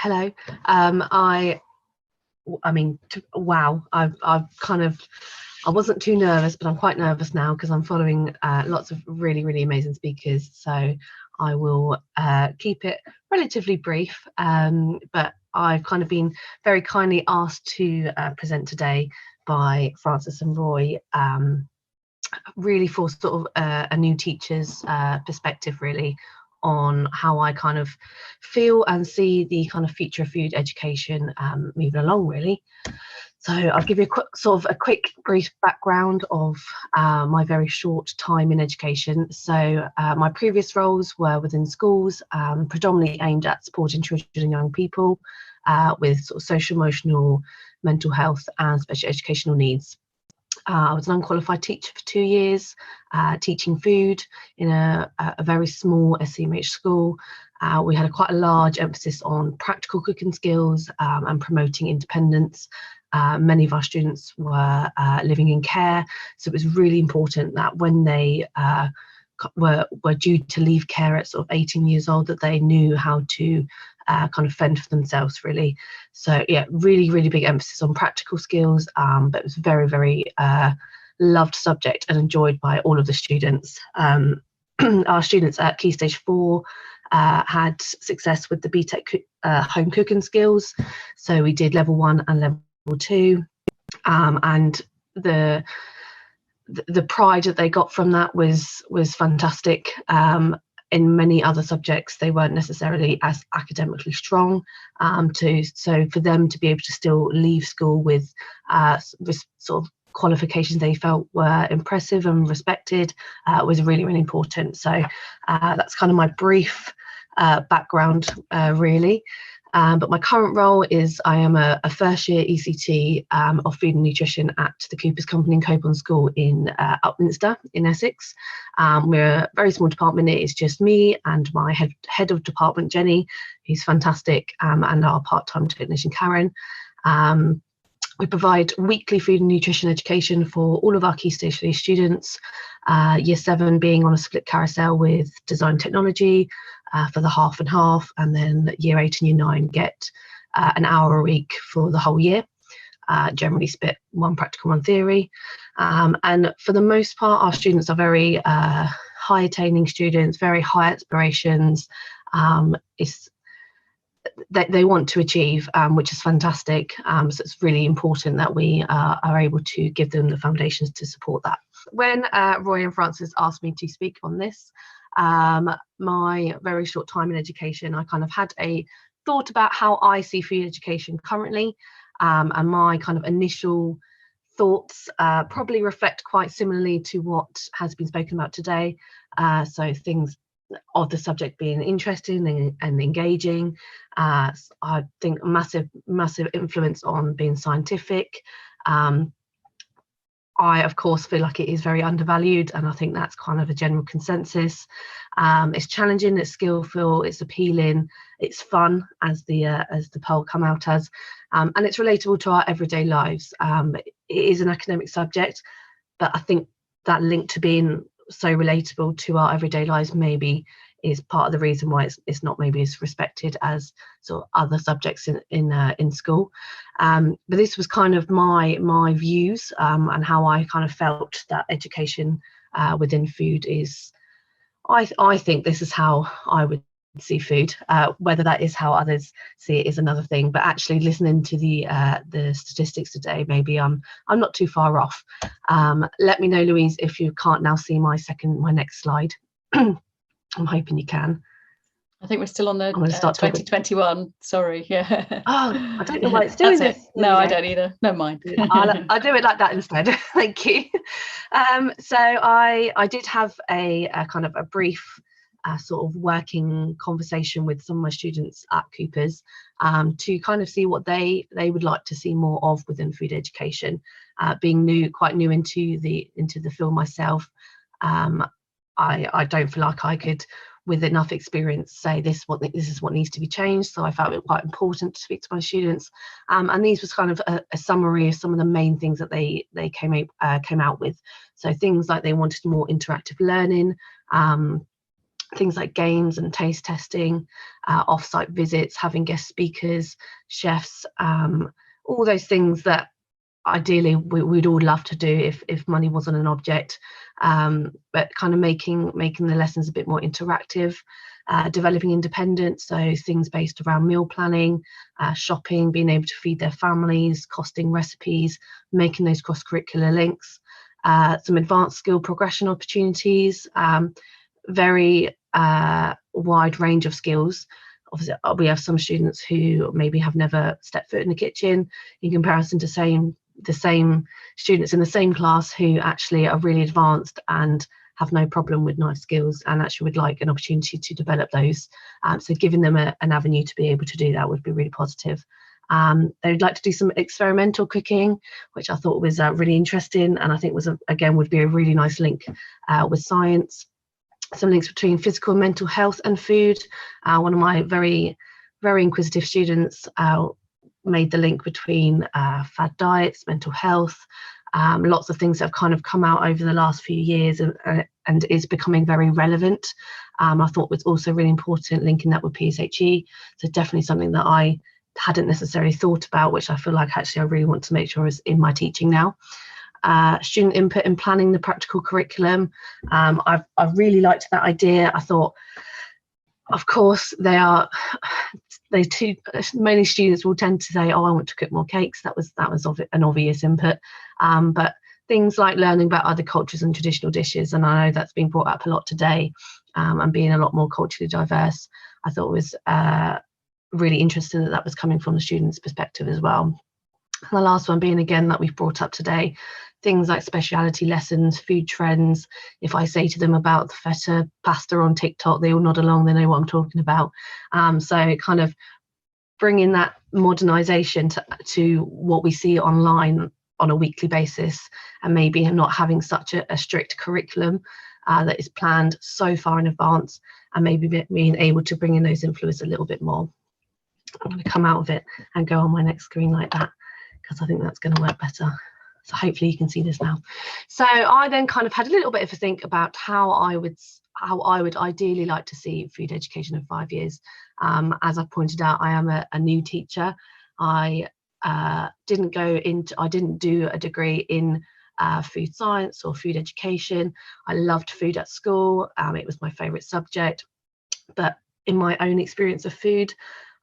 Hello. Wow. I wasn't too nervous, but I'm quite nervous now because I'm following lots of really, really amazing speakers. So I will keep it relatively brief. But I've kind of been very kindly asked to present today by Frances and Roy, really for sort of a new teacher's perspective, really, on how I kind of feel and see the kind of future of food education moving along, really. So I'll give you a quick brief background of my very short time in education. So my previous roles were within schools, predominantly aimed at supporting children and young people with sort of social, emotional, mental health and special educational needs. I was an unqualified teacher for 2 years, teaching food in a very small SEMH school. We had quite a large emphasis on practical cooking skills and promoting independence. Many of our students were living in care, so it was really important that when they were due to leave care at sort of 18 years old, that they knew how to kind of fend for themselves, really. So yeah, really, really big emphasis on practical skills, but it was a very, very loved subject and enjoyed by all of the students. Our students at Key Stage 4 had success with the BTEC home cooking skills, so we did level 1 and level 2, and the pride that they got from that was fantastic. In many other subjects, they weren't necessarily as academically strong. So for them to be able to still leave school with sort of qualifications they felt were impressive and respected was really, really important. So that's kind of my brief background, really. But my current role is I am a first year ECT of food and nutrition at the Cooper's Company and Coborn School in Upminster in Essex. We're a very small department. It is just me and my head of department, Jenny, who's fantastic, and our part-time technician, Karen. We provide weekly food and nutrition education for all of our Key Stage 3 students, Year 7 being on a split carousel with design technology for the half and half, and then Year 8 and Year 9 get an hour a week for the whole year, generally split 1 practical, 1 theory. And for the most part, our students are very high attaining students, very high aspirations. They want to achieve, which is fantastic. So it's really important that we are able to give them the foundations to support that. When Roy and Frances asked me to speak on this, my very short time in education, I kind of had a thought about how I see food education currently, and my kind of initial thoughts probably reflect quite similarly to what has been spoken about today. So things of the subject being interesting and engaging. I think massive influence on being scientific. I, of course, feel like it is very undervalued, and I think that's kind of a general consensus. It's challenging, it's skillful, it's appealing, it's fun, as the poll come out as, and it's relatable to our everyday lives. It is an academic subject, but I think that link to being so relatable to our everyday lives maybe is part of the reason why it's not maybe as respected as sort of other subjects in school. But this was kind of my views and how I kind of felt that education within food is. I think this is how I would see food. Whether that is how others see it is another thing. But actually, listening to the statistics today, maybe I'm not too far off. Let me know, Louise, if you can't now see my next slide. I'm hoping you can. I think we're still on the 2021. Sorry, yeah. Oh, I don't know why it's doing this. No, I don't either. No mind. I'll do it like that instead. Thank you. So I did have a kind of a brief sort of working conversation with some of my students at Cooper's to kind of see what they would like to see more of within food education. Being quite new into the field myself, I don't feel like I could, with enough experience, say this is what needs to be changed. So I felt it quite important to speak to my students, and these was kind of a summary of some of the main things that they came out with. So things like they wanted more interactive learning. things like games and taste testing, off-site visits, having guest speakers, chefs, all those things that ideally we'd all love to do if money wasn't an object, but kind of making the lessons a bit more interactive, developing independence, so things based around meal planning, shopping, being able to feed their families, costing recipes, making those cross-curricular links, some advanced skill progression opportunities, very wide range of skills. Obviously, we have some students who maybe have never stepped foot in the kitchen in comparison to the same students in the same class who actually are really advanced and have no problem with knife skills and actually would like an opportunity to develop those. So giving them an avenue to be able to do that would be really positive. They'd like to do some experimental cooking, which I thought was really interesting, and I think was again would be a really nice link with science. Some links between physical and mental health and food. One of my very, very inquisitive students made the link between fad diets, mental health, lots of things that have kind of come out over the last few years and is becoming very relevant. I thought was also really important, linking that with PSHE. So definitely something that I hadn't necessarily thought about, which I feel like actually I really want to make sure is in my teaching now. Student input in planning the practical curriculum. I really liked that idea. I thought, of course, many students will tend to say, oh, I want to cook more cakes. That was an obvious input. But things like learning about other cultures and traditional dishes, and I know that's been brought up a lot today, and being a lot more culturally diverse, I thought was really interesting that was coming from the students' perspective as well. And the last one being, again, that we've brought up today, things like speciality lessons, food trends. If I say to them about the feta pasta on TikTok, they all nod along, they know what I'm talking about. So kind of bringing that modernisation to what we see online on a weekly basis, and maybe not having such a strict curriculum that is planned so far in advance, and maybe being able to bring in those influences a little bit more. I'm going to come out of it and go on my next screen like that, because I think that's going to work better. So hopefully you can see this now. So I then kind of had a little bit of a think about how I would ideally like to see food education in 5 years. As I pointed out, I am a new teacher. I didn't do a degree in food science or food education. I loved food at school. It was my favourite subject. But in my own experience of food,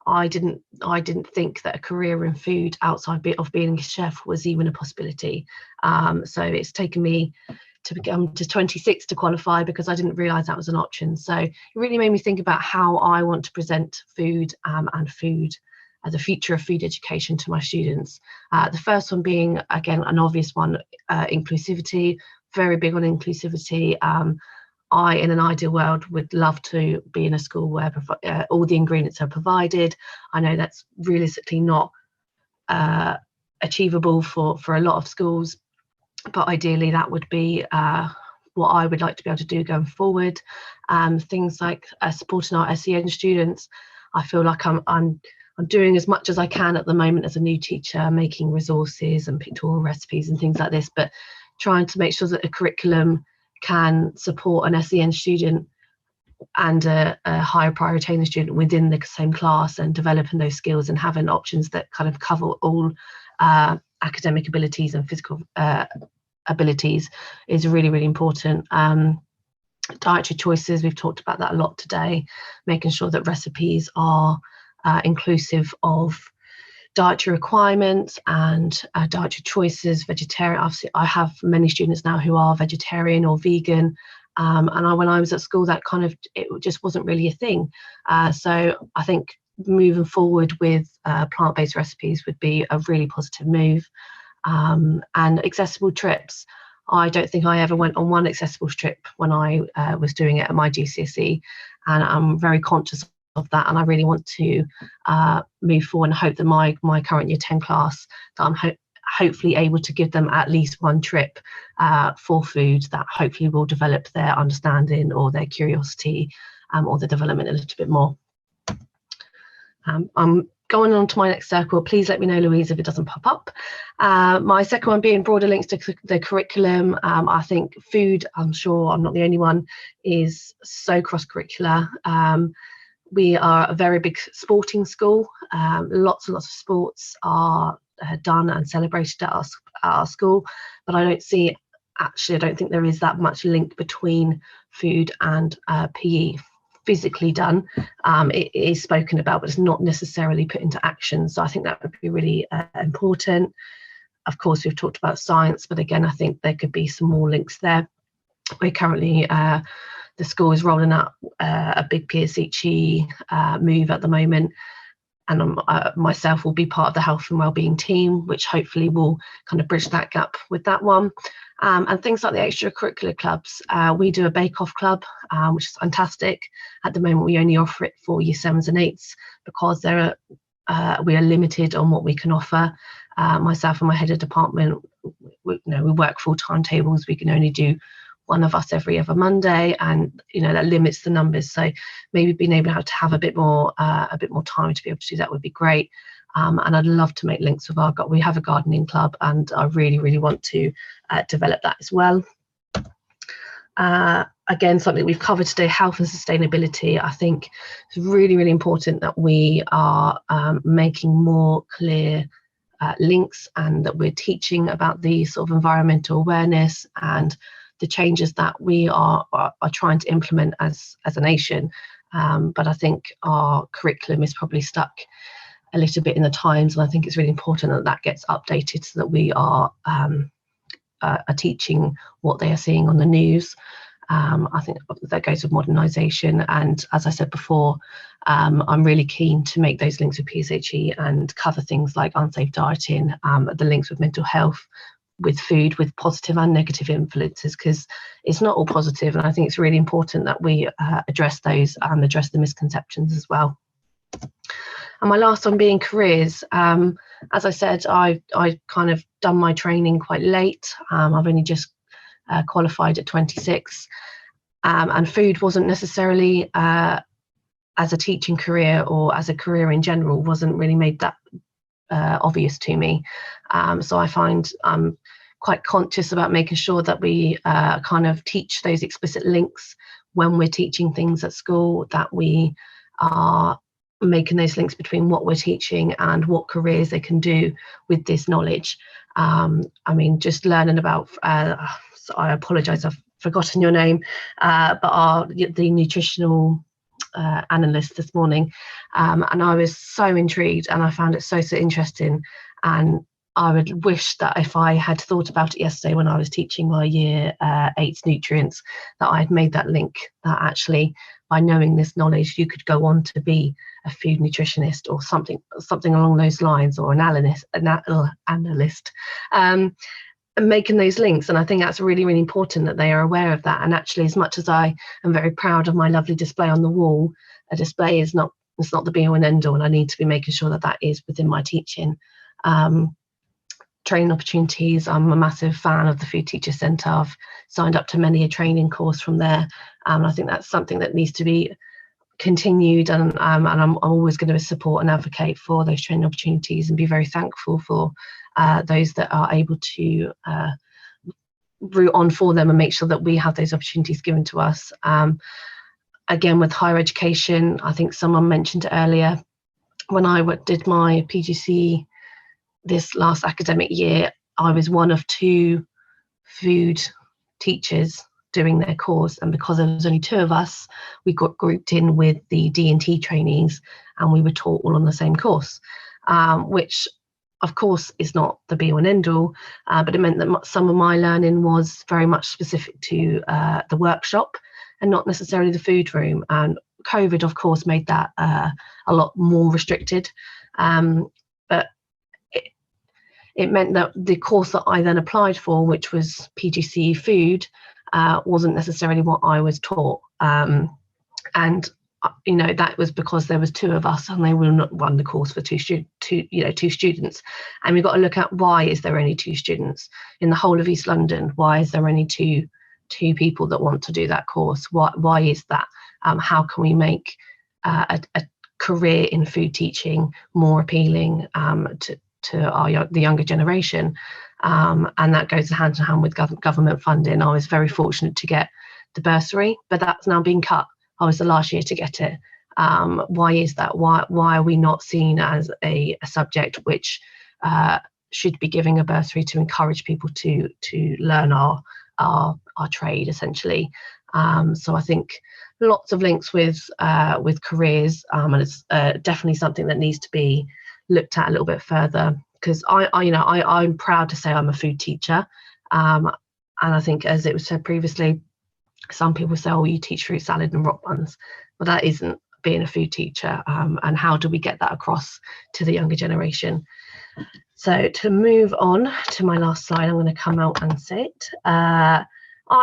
I didn't think that a career in food outside of being a chef was even a possibility. So it's taken me to become to 26 to qualify, because I didn't realise that was an option. So it really made me think about how I want to present food and food as the future of food education to my students. The first one being, again, an obvious one, inclusivity. Very big on inclusivity. I, in an ideal world, would love to be in a school where all the ingredients are provided. I know that's realistically not achievable for a lot of schools, but ideally that would be what I would like to be able to do going forward. Things like supporting our SEN students. I feel like I'm doing as much as I can at the moment as a new teacher, making resources and pictorial recipes and things like this, but trying to make sure that the curriculum can support an SEN student and a higher priority student within the same class, and developing those skills and having options that kind of cover all academic abilities and physical abilities is really, really important. Dietary choices, we've talked about that a lot today, making sure that recipes are inclusive of dietary requirements and dietary choices. Vegetarian, obviously I have many students now who are vegetarian or vegan, and when I was at school, that kind of, it just wasn't really a thing. So I think moving forward with plant-based recipes would be a really positive move. And accessible trips, I don't think I ever went on one accessible trip when I was doing it at my GCSE, and I'm very conscious of that, and I really want to move forward and hope that my current year 10 class, that I'm hopefully able to give them at least one trip for food that hopefully will develop their understanding or their curiosity or their development a little bit more. I'm going on to my next circle, please let me know, Louise, if it doesn't pop up. My second one being broader links to the curriculum. I think food, I'm sure I'm not the only one, is so cross-curricular. We are a very big sporting school. Lots and lots of sports are done and celebrated at our school, but I don't think there is that much link between food and PE. Physically done, it is spoken about, but it's not necessarily put into action. So I think that would be really important. Of course, we've talked about science, but again, I think there could be some more links there. We're currently, the school is rolling out a big PSHE move at the moment, and myself will be part of the health and wellbeing team, which hopefully will kind of bridge that gap with that one. And things like the extracurricular clubs. We do a bake-off club, which is fantastic. At the moment, we only offer it for year 7s and 8s because we are limited on what we can offer. Myself and my head of department, we work full timetables. We can only do one of us every other Monday, and that limits the numbers. So maybe being able to have a bit more time to be able to do that would be great. And I'd love to make links with we have a gardening club, and I really, really want to develop that as well. Again, something we've covered today, health and sustainability. I think it's really, really important that we are making more clear links, and that we're teaching about the sort of environmental awareness and the changes that we are trying to implement as a nation. But I think our curriculum is probably stuck a little bit in the times, and I think it's really important that that gets updated so that we are teaching what they are seeing on the news. I think that goes with modernisation, and as I said before, I'm really keen to make those links with PSHE and cover things like unsafe dieting, the links with mental health, with food, with positive and negative influences, because it's not all positive, and I think it's really important that we address those and address the misconceptions as well. And my last one being careers. As I said, I kind of done my training quite late. I've only just qualified at 26, and food wasn't necessarily as a teaching career or as a career in general wasn't really made that obvious to me. So I find I'm quite conscious about making sure that we kind of teach those explicit links when we're teaching things at school, that we are making those links between what we're teaching and what careers they can do with this knowledge. I mean, just learning about, so I apologise, I've forgotten your name, but the nutritional analyst this morning, and I was so intrigued, and I found it so interesting, and I would wish that if I had thought about it yesterday when I was teaching my year 8 nutrients, that I had made that link, that actually by knowing this knowledge you could go on to be a food nutritionist or something along those lines, or an analyst, making those links. And I think that's really, really important that they are aware of that. And actually, as much as I am very proud of my lovely display on the wall, a display is not the be all and end all, and I need to be making sure that that is within my teaching. Training opportunities, I'm a massive fan of the Food Teacher Centre. I've signed up to many a training course from there, and I think that's something that needs to be continued, and I'm always going to support and advocate for those training opportunities, and be very thankful for those that are able to root on for them and make sure that we have those opportunities given to us. Again, with higher education, I think someone mentioned earlier, when I did my PGC this last academic year, I was one of 2 food teachers doing their course, and because there was only 2 of us, we got grouped in with the D&T trainees, and we were taught all on the same course, which of course is not the be all and end all, but it meant that some of my learning was very much specific to the workshop and not necessarily the food room. And COVID, of course, made that a lot more restricted, but it meant that the course that I then applied for, which was PGCE food, wasn't necessarily what I was taught, and that was because there was 2 of us, and they will not run the course for 2 students. And we've got to look at, why is there only 2 students in the whole of East London? Why is there only two people that want to do that course? Why is that? How can we make a career in food teaching more appealing to the younger generation, and that goes hand in hand with government funding. I was very fortunate to get the bursary, but that's now been cut. I was the last year to get it. Why is that? Why are we not seen as a subject which should be giving a bursary to encourage people to learn our trade, essentially? So I think lots of links with careers, and it's definitely something that needs to be looked at a little bit further, because I'm proud to say I'm a food teacher, and I think, as it was said previously, some people say, oh, you teach fruit salad and rock buns, but that isn't being a food teacher. And how do we get that across to the younger generation? So to move on to my last slide, I'm going to come out and sit. I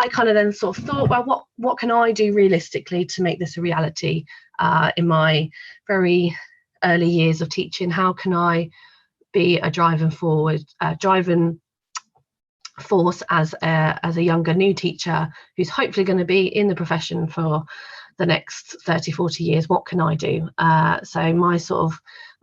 kind of then sort of thought, well, what can I do realistically to make this a reality in my very early years of teaching? How can I be a driving force as a younger new teacher who's hopefully going to be in the profession for the next 30-40 years? What can I do? So my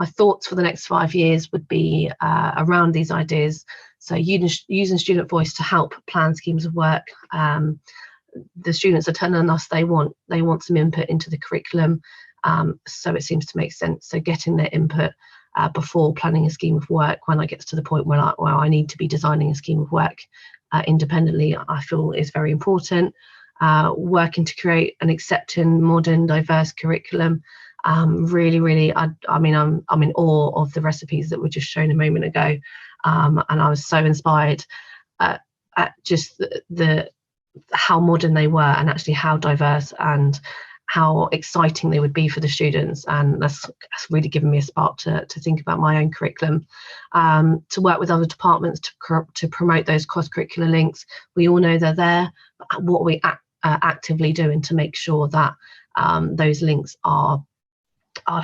thoughts for the next 5 years would be around these ideas. So using student voice to help plan schemes of work. The students are telling us they want some input into the curriculum, so it seems to make sense. So getting their input before planning a scheme of work, when I get to the point where I need to be designing a scheme of work independently, I feel is very important. Working to create an accepting, modern, diverse curriculum. Really, I'm in awe of the recipes that were just shown a moment ago, and I was so inspired at just how modern they were, and actually how diverse and how exciting they would be for the students. And that's really given me a spark to think about my own curriculum, to work with other departments to promote those cross-curricular links. We all know they're there, but what are we actively doing to make sure that those links are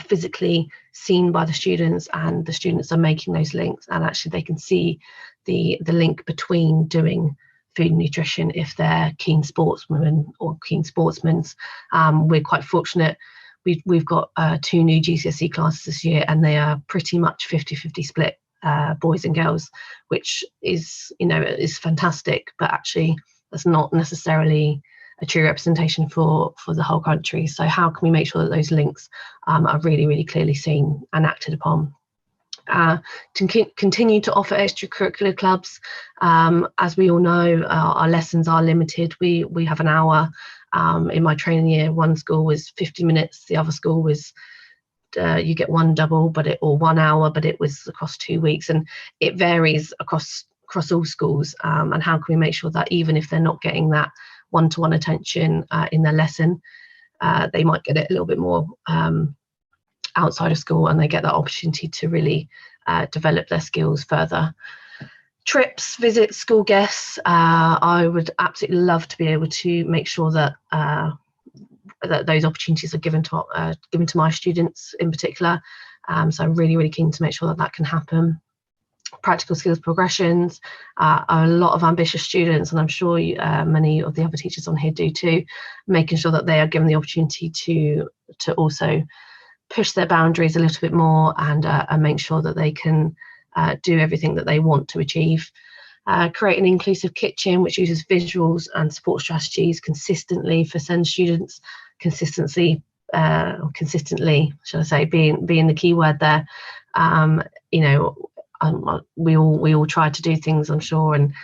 physically seen by the students, and the students are making those links, and actually they can see the link between doing food and nutrition if they're keen sportswomen or keen sportsmen. We're quite fortunate. We've got 2 new GCSE classes this year, and they are pretty much 50-50 split, boys and girls, which is fantastic, but actually that's not necessarily a true representation for the whole country. So how can we make sure that those links are really, really clearly seen and acted upon? To continue to offer extracurricular clubs. As we all know, our lessons are limited. We have an hour. In my training year, one school was 50 minutes, the other school was you get one double, or 1 hour, but it was across 2 weeks, and it varies across all schools. And how can we make sure that even if they're not getting that one-to-one attention in their lesson, they might get it a little bit more outside of school, and they get that opportunity to really develop their skills further. Trips, visits, school guests. I would absolutely love to be able to make sure that that those opportunities are given to my students in particular. So I'm really, really keen to make sure that can happen. Practical skills progressions. A lot of ambitious students, and I'm sure many of the other teachers on here do too, making sure that they are given the opportunity to also push their boundaries a little bit more, and make sure that they can do everything that they want to achieve. Create an inclusive kitchen which uses visuals and support strategies consistently for SEND students. Consistently, should I say, being the key word there. We all try to do things, I'm sure, and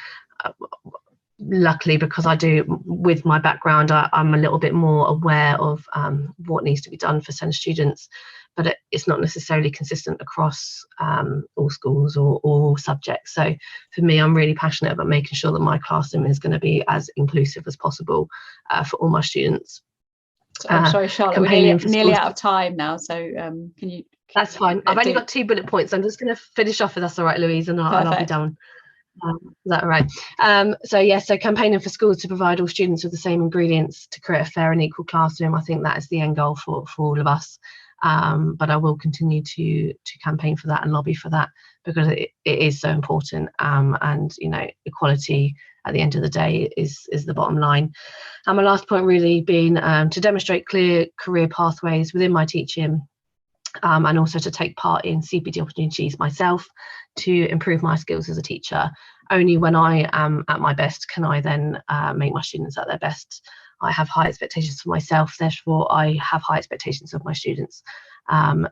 luckily, because I do, with my background, I'm a little bit more aware of what needs to be done for SEND students, but it's not necessarily consistent across all schools or all subjects. So for me, I'm really passionate about making sure that my classroom is going to be as inclusive as possible for all my students. So, I'm sorry, Charlotte, we're nearly out of time now, so can you... That's fine. I've only got 2 bullet points. I'm just going to finish off if that's all right, Louise, and I'll be done. Is that all right? So campaigning for schools to provide all students with the same ingredients to create a fair and equal classroom. I think that is the end goal for all of us. But I will continue to campaign for that and lobby for that, because it is so important. And equality at the end of the day is the bottom line. And my last point really being to demonstrate clear career pathways within my teaching, and also to take part in CPD opportunities myself to improve my skills as a teacher. Only when I am at my best can I then make my students at their best. I have high expectations for myself, therefore I have high expectations of my students.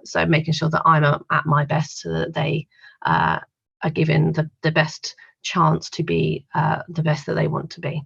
So making sure that I'm at my best so that they are given the best chance to be the best that they want to be.